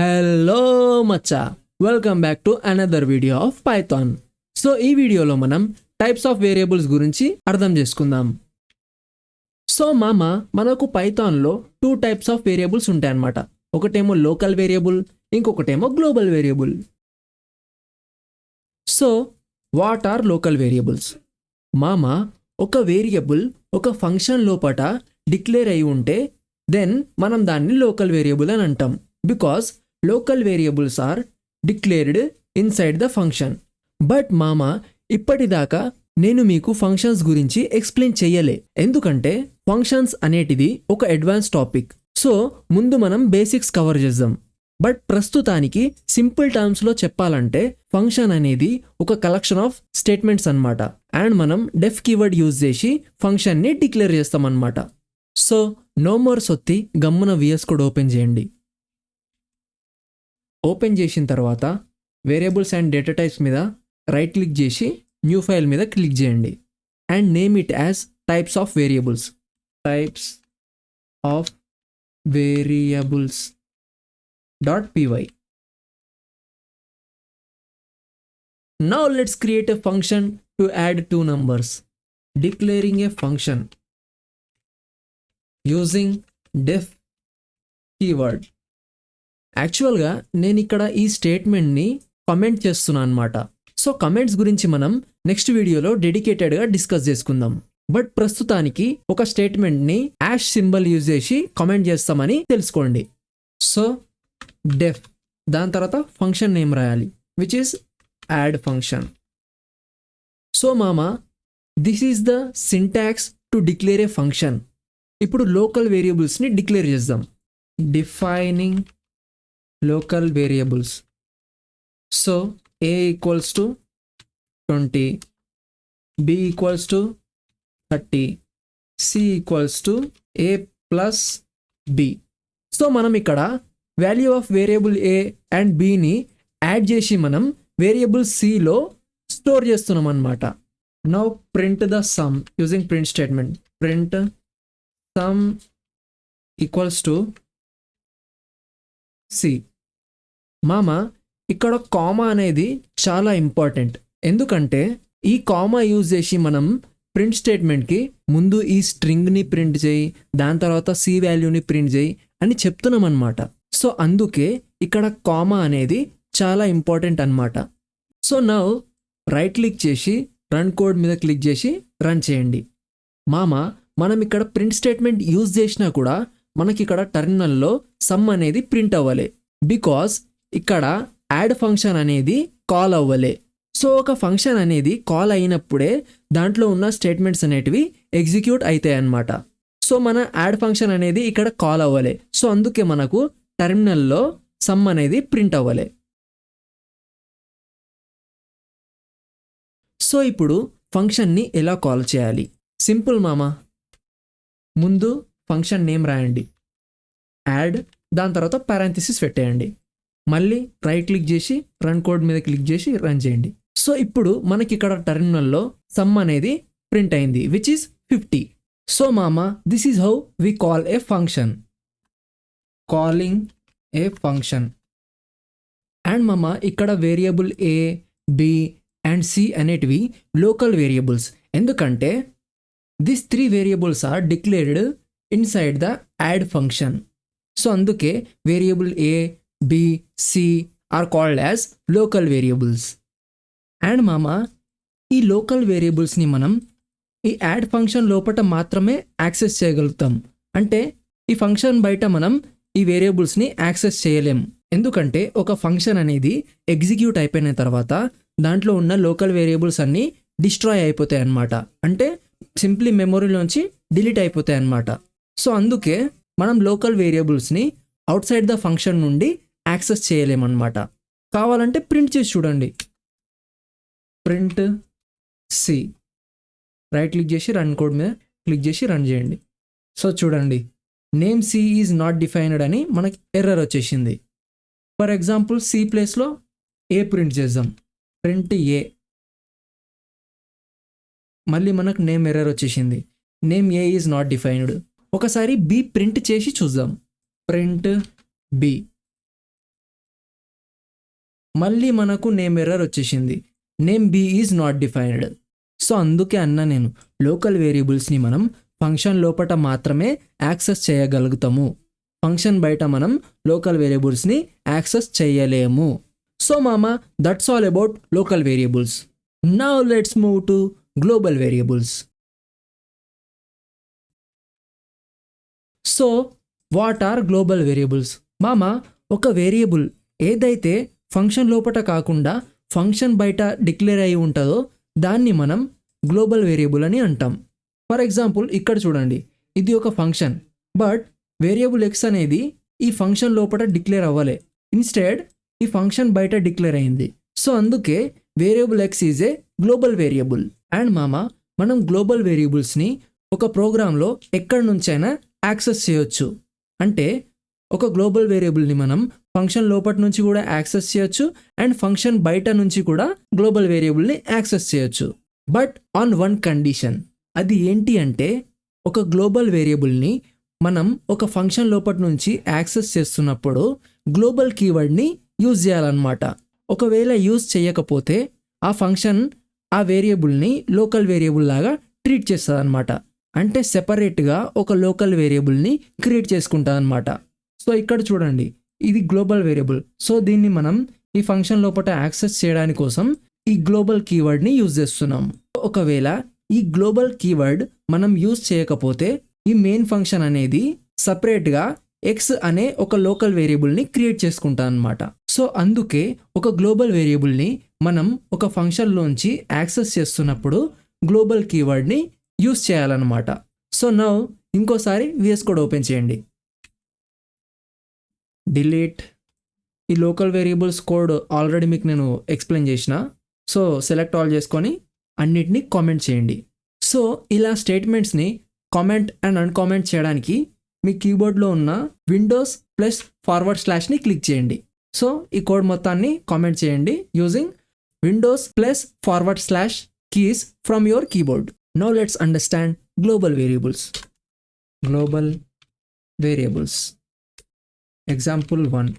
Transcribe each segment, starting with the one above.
Hello Maccha, welcome back to another video of Python. So ఈ వీడియోలో మనం types of variables గురించి అర్థం చేసుకుందాం. సో మనకు పైథాన్లో 2 టైప్స్ ఆఫ్ వేరియబుల్స్ ఉంటాయన్నమాట. ఒకటేమో లోకల్ వేరియబుల్, ఇంకొకటేమో global variable. So what are local variables? ఒక వేరియబుల్ ఒక ఫంక్షన్ లోపట డిక్లేర్ అయి ఉంటే దెన్ మనం దాన్ని లోకల్ వేరియబుల్ అని అంటాం. Because local variables are declared inside the function. But ఇప్పటిదాకా నేను మీకు ఫంక్షన్స్ గురించి ఎక్స్ప్లెయిన్ చెయ్యలే, ఎందుకంటే ఫంక్షన్స్ అనేటిది ఒక అడ్వాన్స్ టాపిక్. సో ముందు మనం బేసిక్స్ కవర్ చేద్దాం. బట్ ప్రస్తుతానికి సింపుల్ టర్మ్స్లో చెప్పాలంటే ఫంక్షన్ అనేది ఒక కలెక్షన్ ఆఫ్ స్టేట్మెంట్స్ అన్నమాట. అండ్ మనం డెఫ్ కీవర్డ్ యూజ్ చేసి ఫంక్షన్ని డిక్లేర్ చేస్తాం అన్నమాట. సో నో మోర్ సొత్తి, గమ్మున విఎస్ కోడ్ ఓపెన్ చేయండి. ఓపెన్ చేసిన తర్వాత వేరియబుల్స్ అండ్ డేటా టైప్స్ మీద రైట్ క్లిక్ చేసి న్యూ ఫైల్ మీద క్లిక్ చేయండి and name it as types of variables. Types of variables .py. Now let's create a function to add 2 numbers. Declaring a function using def keyword. యాక్చువల్గా నేను ఇక్కడ ఈ స్టేట్మెంట్ని comment చేస్తున్నాను అనమాట. So comments గురించి మనం నెక్స్ట్ వీడియోలో డెడికేటెడ్గా డిస్కస్ చేసుకుందాం. బట్ ప్రస్తుతానికి ఒక స్టేట్మెంట్ని యాష్ సింబల్ యూజ్ చేసి కమెంట్ చేస్తామని తెలుసుకోండి. సో డెఫ్, దాని తర్వాత ఫంక్షన్ నేమ్ రాయాలి, which is add function. So this is the syntax to declare a function. ఇప్పుడు లోకల్ వేరియబుల్స్ని డిక్లేర్ చేద్దాం. Defining local variables. So a equals to 20, b equals to 30, c equals to a plus b. So మనం ఇక్కడ value of variable a and bని add చేసి మనం variable cలో store చేస్తున్నాం అన్నమాట. Now print the sum using print statement. Print sum equals to c. ఇక్కడ comma అనేది చాలా ఇంపార్టెంట్, ఎందుకంటే ఈ కామా యూజ్ చేసి మనం ప్రింట్ స్టేట్మెంట్కి ముందు ఈ స్ట్రింగ్ని ప్రింట్ చేయి, దాని తర్వాత సి వాల్యూని ప్రింట్ చేయి అని చెప్తున్నాం అనమాట. సో అందుకే ఇక్కడ కామా అనేది చాలా ఇంపార్టెంట్ అనమాట. సో నౌ రైట్ క్లిక్ చేసి రన్ కోడ్ మీద క్లిక్ చేసి రన్ చేయండి. మనం ఇక్కడ ప్రింట్ స్టేట్మెంట్ యూజ్ చేసినా కూడా మనకి ఇక్కడ టెర్మినల్లో సమ్ అనేది ప్రింట్ అవ్వలే, బికాస్ ఇక్కడ యాడ్ ఫంక్షన్ అనేది కాల్ అవ్వలే. సో ఒక ఫంక్షన్ అనేది కాల్ అయినప్పుడే దాంట్లో ఉన్న స్టేట్మెంట్స్ అనేటివి ఎగ్జిక్యూట్ అవుతాయి అన్నమాట. సో మన యాడ్ ఫంక్షన్ అనేది ఇక్కడ కాల్ అవ్వలే, సో అందుకే మనకు టెర్మినల్లో సమ్ అనేది ప్రింట్ అవ్వలే. సో ఇప్పుడు ఫంక్షన్ని ఎలా కాల్ చేయాలి? సింపుల్ ముందు ఫంక్షన్ నేమ్ రాయండి, యాడ్, దాని తర్వాత పారాంథసిస్ పెట్టేయండి, మళ్ళీ రైట్ క్లిక్ చేసి రన్ కోడ్ మీద క్లిక్ చేసి రన్ చేయండి. సో ఇప్పుడు మనకి ఇక్కడ టెర్మినల్లో సమ్ అనేది ప్రింట్ అయింది, which is 50. So this is how we call a function. Calling a function. And ఇక్కడ variable A, B and C అనేటివి లోకల్ వేరియబుల్స్, ఎందుకంటే this 3 variables are declared inside the add function. So అందుకే variable A, B, C are called as local variables. అండ్ ఈ local వేరియబుల్స్ని మనం ఈ add function లోపల మాత్రమే యాక్సెస్ చేయగలుగుతాం. అంటే ఈ ఫంక్షన్ బయట మనం ఈ వేరియబుల్స్ని యాక్సెస్ చేయలేం, ఎందుకంటే ఒక ఫంక్షన్ అనేది ఎగ్జిక్యూట్ అయిపోయిన తర్వాత దాంట్లో ఉన్న లోకల్ వేరియబుల్స్ అన్నీ డిస్ట్రాయ్ అయిపోతాయి అన్నమాట. అంటే సింప్లీ మెమొరీలోంచి డిలీట్ అయిపోతాయి అన్నమాట. సో అందుకే మనం లోకల్ వేరియబుల్స్ని అవుట్ సైడ్ ద ఫంక్షన్ నుండి యాక్సెస్ చేయలేమన్నమాట. కావాలంటే ప్రింట్ చేసి చూడండి. ప్రింట్ సి, రైట్ క్లిక్ చేసి రన్ కోడ్ మీద క్లిక్ చేసి రన్ చేయండి. సో చూడండి, name C is not defined అని మనకి ఎర్రర్ వచ్చేసింది. ఫర్ ఎగ్జాంపుల్ సి ప్లేస్లో ఏ ప్రింట్ చేద్దాం. ప్రింట్ ఏ, మళ్ళీ మనకు నేమ్ ఎర్రర్ వచ్చేసింది. Name a is not defined. ఒకసారి బి ప్రింట్ చేసి చూద్దాం. ప్రింట్ బి, మళ్ళీ మనకు నేమ్ ఎర్రర్ వచ్చేసింది, name b is not defined. So అందుకే అన్న నేను లోకల్ వేరియబుల్స్ని మనం ఫంక్షన్ లోపల మాత్రమే యాక్సెస్ చేయగలుగుతాము, ఫంక్షన్ బయట మనం లోకల్ వేరియబుల్స్ని యాక్సెస్ చేయలేము. సో మామ, that's all about local variables. Now let's move to global variables. So what are global variables? మామ, ఒక వేరియబుల్ ఏదైతే ఫంక్షన్ లోపల కాకుండా ఫంక్షన్ బయట డిక్లేర్ అయి ఉంటుందో దాన్ని మనం గ్లోబల్ వేరియబుల్ అని అంటాం. ఫర్ ఎగ్జాంపుల్ ఇక్కడ చూడండి, ఇది ఒక ఫంక్షన్, బట్ వేరియబుల్ ఎక్స్ అనేది ఈ ఫంక్షన్ లోపల డిక్లేర్ అవ్వలే, ఇన్స్టెడ్ ఈ ఫంక్షన్ బయట డిక్లేర్ అయింది. సో అందుకే variable X is a global variable. And మామ, మనం గ్లోబల్ వేరియబుల్స్ని ఒక ప్రోగ్రాంలో ఎక్కడి నుంచైనా యాక్సెస్ చేయొచ్చు. అంటే ఒక గ్లోబల్ వేరియబుల్ని మనం ఫంక్షన్ లోపల నుంచి కూడా యాక్సెస్ చేయొచ్చు అండ్ ఫంక్షన్ బయట నుంచి కూడా గ్లోబల్ వేరియబుల్ని యాక్సెస్ చేయొచ్చు. But on one condition. అది ఏంటి అంటే, ఒక గ్లోబల్ వేరియబుల్ని మనం ఒక ఫంక్షన్ లోపల నుంచి యాక్సెస్ చేస్తున్నప్పుడు గ్లోబల్ కీవర్డ్ని యూజ్ చేయాలన్నమాట. ఒకవేళ యూజ్ చేయకపోతే ఆ ఫంక్షన్ ఆ వేరియబుల్ని లోకల్ వేరియబుల్ లాగా ట్రీట్ చేస్తుంది అనమాట. అంటే సెపరేట్గా ఒక లోకల్ వేరియబుల్ని క్రియేట్ చేసుకుంటుంది అనమాట. సో ఇక్కడ చూడండి, ఇది గ్లోబల్ వేరియబుల్. సో దీన్ని మనం ఈ ఫంక్షన్ లోపల యాక్సెస్ చేయడానికి కోసం ఈ గ్లోబల్ కీవర్డ్ని యూజ్ చేస్తున్నాం. ఒకవేళ ఈ గ్లోబల్ కీవర్డ్ మనం యూజ్ చేయకపోతే ఈ మెయిన్ ఫంక్షన్ అనేది సపరేట్గా ఎక్స్ అనే ఒక లోకల్ వేరియబుల్ని క్రియేట్ చేసుకుంటాం అనమాట. సో అందుకే ఒక గ్లోబల్ వేరియబుల్ని మనం ఒక ఫంక్షన్లోంచి యాక్సెస్ చేస్తున్నప్పుడు గ్లోబల్ కీవర్డ్ని యూజ్ చేయాలన్నమాట. సో నౌ ఇంకోసారి VS కోడ్ ఓపెన్ చేయండి. డిలీట్. ఈ లోకల్ వేరియబుల్స్ కోడ్ ఆల్రెడీ మీకు నేను ఎక్స్ప్లెయిన్ చేసిన. సో సెలెక్ట్ ఆల్ చేసుకొని అన్నిటినీ కామెంట్ చేయండి. సో ఇలా స్టేట్మెంట్స్ని కామెంట్ అండ్ అన్కామెంట్ చేయడానికి మీ కీబోర్డ్లో ఉన్న విండోస్ +//ని క్లిక్ చేయండి. సో ఈ కోడ్ మొత్తాన్ని కామెంట్ చేయండి using Windows +// keys from your keyboard. Now let's understand global variables. Global variables example 1.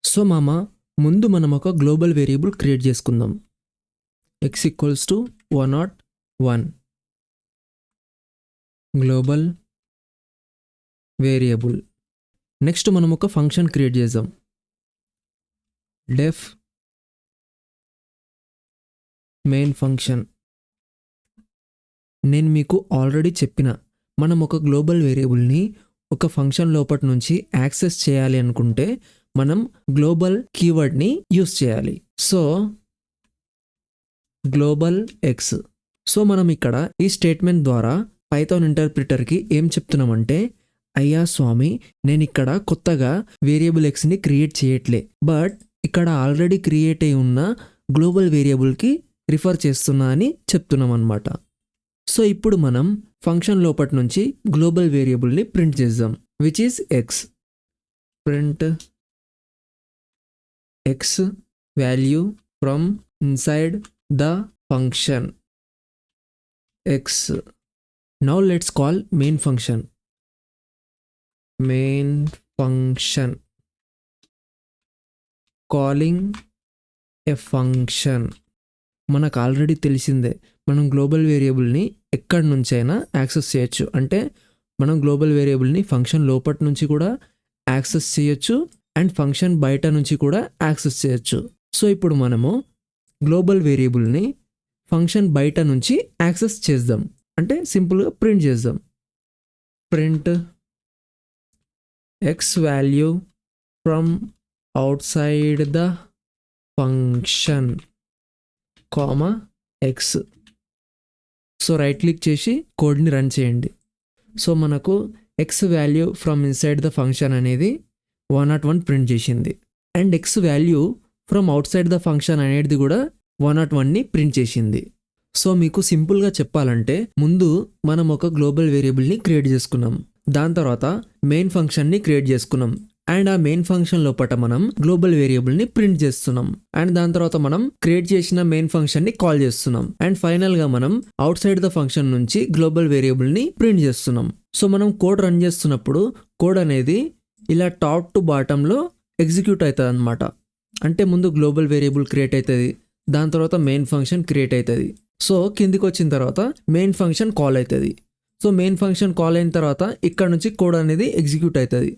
So మామ, ముందు మనం ఒక గ్లోబల్ వేరియబుల్ క్రియేట్ చేసుకుందాం. x = 101 global variable. నెక్స్ట్ మనం ఒక ఫంక్షన్ క్రియేట్ చేద్దాం. డెఫ్ మెయిన్ ఫంక్షన్. నేను మీకు ఆల్రెడీ చెప్పిన, మనం ఒక గ్లోబల్ వేరియబుల్ని ఒక ఫంక్షన్ లోపల నుంచి యాక్సెస్ చేయాలి అనుకుంటే మనం గ్లోబల్ కీవర్డ్ని యూజ్ చేయాలి. So global X. సో మనం ఇక్కడ ఈ స్టేట్మెంట్ ద్వారా పైథాన్ ఇంటర్ప్రిటర్కి ఏం చెప్తున్నామంటే, అయ్యా స్వామి, నేను ఇక్కడ కొత్తగా వేరియబుల్ ఎక్స్ని క్రియేట్ చేయట్లే, బట్ ఇక్కడ ఆల్రెడీ క్రియేట్ అయి ఉన్న గ్లోబల్ వేరియబుల్కి రిఫర్ చేస్తున్నా అని చెప్తున్నాం అనమాట. సో ఇప్పుడు మనం ఫంక్షన్ లోపల నుంచి గ్లోబల్ వేరియబుల్ని ప్రింట్ చేద్దాం, which is X. Print X value from inside the function X. Now let's call main function. Main function calling a function. మనకు ఆల్రెడీ తెలిసిందే, మనం గ్లోబల్ వేరియబుల్ని ఎక్కడి నుంచైనా యాక్సెస్ చేయొచ్చు. అంటే మనం గ్లోబల్ వేరియబుల్ని ఫంక్షన్ లోపల నుంచి కూడా యాక్సెస్ చేయొచ్చు అండ్ ఫంక్షన్ బయట నుంచి కూడా యాక్సెస్ చేయొచ్చు. సో ఇప్పుడు మనము గ్లోబల్ వేరియబుల్ని ఫంక్షన్ బయట నుంచి యాక్సెస్ చేద్దాం. అంటే సింపుల్గా ప్రింట్ చేద్దాం. Print X value from outside the function comma X. So right click చేసి కోడ్ని రన్ చేయండి. సో మనకు X value from inside the function అనేది 101 ప్రింట్ చేసింది and X value from outside the function అనేది కూడా 101ని ప్రింట్ చేసింది. సో మీకు సింపుల్గా చెప్పాలంటే, ముందు మనం ఒక గ్లోబల్ వేరియబుల్ని క్రియేట్ చేసుకున్నాం, దాని తర్వాత మెయిన్ ఫంక్షన్ని క్రియేట్ చేసుకున్నాం అండ్ ఆ మెయిన్ ఫంక్షన్ లోపల మనం గ్లోబల్ వేరియబుల్ని ప్రింట్ చేస్తున్నాం అండ్ దాని తర్వాత మనం క్రియేట్ చేసిన మెయిన్ ఫంక్షన్ని కాల్ చేస్తున్నాం అండ్ ఫైనల్గా మనం అవుట్ సైడ్ ద ఫంక్షన్ నుంచి గ్లోబల్ వేరియబుల్ని ప్రింట్ చేస్తున్నాం. సో మనం కోడ్ రన్ చేస్తున్నప్పుడు కోడ్ అనేది ఇలా టాప్ టు బాటంలో ఎగ్జిక్యూట్ అవుతుంది అనమాట. అంటే ముందు గ్లోబల్ వేరియబుల్ క్రియేట్ అవుతుంది, దాని తర్వాత మెయిన్ ఫంక్షన్ క్రియేట్ అవుతుంది. సో కిందికి వచ్చిన తర్వాత మెయిన్ ఫంక్షన్ కాల్ అవుతుంది. సో మెయిన్ ఫంక్షన్ కాల్ అయిన తర్వాత ఇక్కడ నుంచి కోడ్ అనేది ఎగ్జిక్యూట్ అవుతుంది.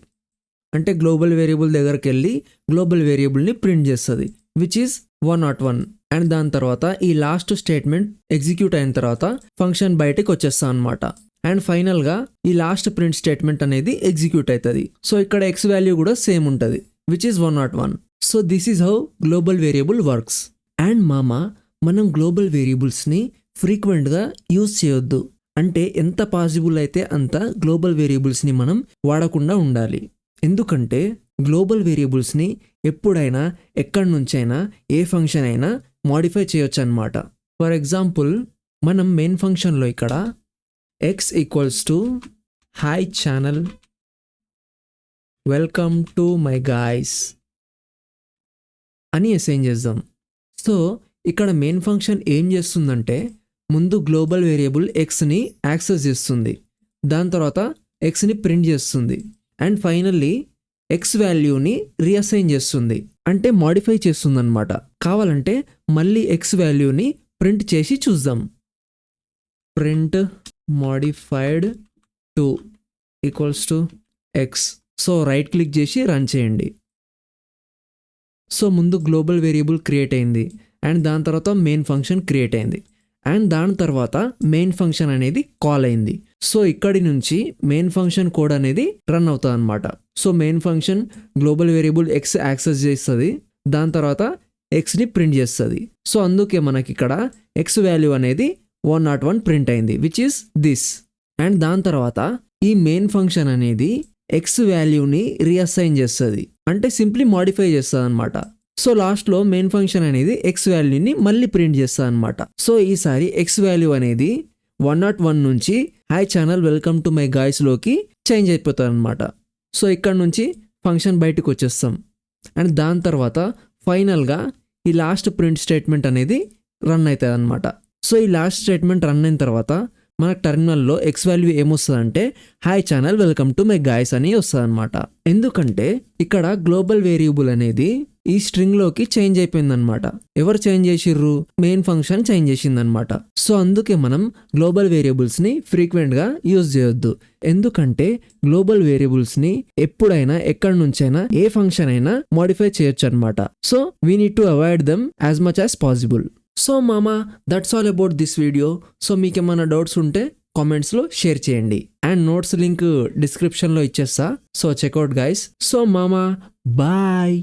అంటే గ్లోబల్ వేరియబుల్ దగ్గరికి వెళ్ళి గ్లోబల్ వేరియబుల్ని ప్రింట్ చేస్తుంది, విచ్ ఈస్ 101. అండ్ దాని తర్వాత ఈ లాస్ట్ స్టేట్మెంట్ ఎగ్జిక్యూట్ అయిన తర్వాత ఫంక్షన్ బయటకు వచ్చేస్తా అనమాట. అండ్ ఫైనల్గా ఈ లాస్ట్ ప్రింట్ స్టేట్మెంట్ అనేది ఎగ్జిక్యూట్ అవుతుంది. సో ఇక్కడ ఎక్స్ వాల్యూ కూడా సేమ్ ఉంటుంది, which is 101. So this is how global variable works. And మనం గ్లోబల్ వేరియబుల్స్ని ఫ్రీక్వెంట్గా యూజ్ చేయొద్దు. అంటే ఎంత పాసిబుల్ అయితే అంత గ్లోబల్ వేరియబుల్స్ని మనం వాడకుండా ఉండాలి. ఎందుకంటే గ్లోబల్ వేరియబుల్స్ని ఎప్పుడైనా ఎక్కడి నుంచైనా ఏ ఫంక్షన్ అయినా మాడిఫై చేయొచ్చు అనమాట. ఫర్ ఎగ్జాంపుల్ మనం మెయిన్ ఫంక్షన్లో ఇక్కడ x equals to hi channel welcome to my guys అని అసైన్ చేద్దాం. సో ఇక్కడ మెయిన్ ఫంక్షన్ ఏం చేస్తుందంటే ముందు గ్లోబల్ వేరియబుల్ ఎక్స్ని యాక్సెస్ చేస్తుంది, దాని తర్వాత ఎక్స్ని ప్రింట్ చేస్తుంది, అండ్ ఫైనల్లీ ఎక్స్ వాల్యూని రీఅసైన్ చేస్తుంది, అంటే మాడిఫై చేస్తుంది అనమాట. కావాలంటే మళ్ళీ ఎక్స్ వాల్యూని ప్రింట్ చేసి చూద్దాం. Print modified 2 equals to X. So right click చేసి రన్ చేయండి. సో ముందు గ్లోబల్ వేరియబుల్ క్రియేట్ అయింది, అండ్ దాని తర్వాత మెయిన్ ఫంక్షన్ క్రియేట్ అయింది, అండ్ దాని తర్వాత మెయిన్ ఫంక్షన్ అనేది కాల్ అయింది. సో ఇక్కడి నుంచి మెయిన్ ఫంక్షన్ కోడ్ అనేది రన్ అవుతుంది అనమాట. So main function global variable X access చేస్తుంది, దాని తర్వాత ఎక్స్ని ప్రింట్ చేస్తుంది. సో అందుకే మనకి ఇక్కడ ఎక్స్ వాల్యూ అనేది 101 ప్రింట్ అయింది, విచ్ ఈస్ దిస్. అండ్ దాని తర్వాత ఈ మెయిన్ ఫంక్షన్ అనేది ఎక్స్ వాల్యూని రీఅసైన్ చేస్తుంది, అంటే సింప్లీ మాడిఫై చేస్తుంది అనమాట. సో లాస్ట్లో మెయిన్ ఫంక్షన్ అనేది ఎక్స్ వాల్యూని మళ్ళీ ప్రింట్ చేస్తుంది అనమాట. సో ఈసారి ఎక్స్ వాల్యూ అనేది 101 నుంచి hi channel welcome to my guys లోకి చేంజ్ అయిపోతుంది అనమాట. సో ఇక్కడ నుంచి ఫంక్షన్ బయటకు వచ్చేస్తాం, అండ్ దాని తర్వాత ఫైనల్గా ఈ లాస్ట్ ప్రింట్ స్టేట్మెంట్ అనేది రన్ అవుతుంది అనమాట. సో ఈ లాస్ట్ స్టేట్మెంట్ రన్ అయిన తర్వాత మన టెర్మినల్లో ఎక్స్ వాల్యూ ఏమొస్తుందంటే hi channel welcome to my guys అని వస్తుంది అనమాట. ఎందుకంటే ఇక్కడ గ్లోబల్ వేరియబుల్ అనేది ఈ స్ట్రింగ్లోకి చేంజ్ అయిపోయిందనమాట. ఎవరు చేంజ్ చేసిర్రు? మెయిన్ ఫంక్షన్ చేంజ్ చేసిందనమాట. సో అందుకే మనం గ్లోబల్ వేరియబుల్స్ని ఫ్రీక్వెంట్గా యూజ్ చేయొద్దు. ఎందుకంటే గ్లోబల్ వేరియబుల్స్ని ఎప్పుడైనా ఎక్కడి నుంచైనా ఏ ఫంక్షన్ అయినా మోడిఫై చేయొచ్చు అనమాట. So we need to avoid them as much as possible. So that's all about this video. So మీకు ఏమైనా డౌట్స్ ఉంటే కామెంట్స్లో షేర్ చేయండి, అండ్ నోట్స్ లింక్ డిస్క్రిప్షన్లో ఇచ్చేస్తా. So check out guys. So bye.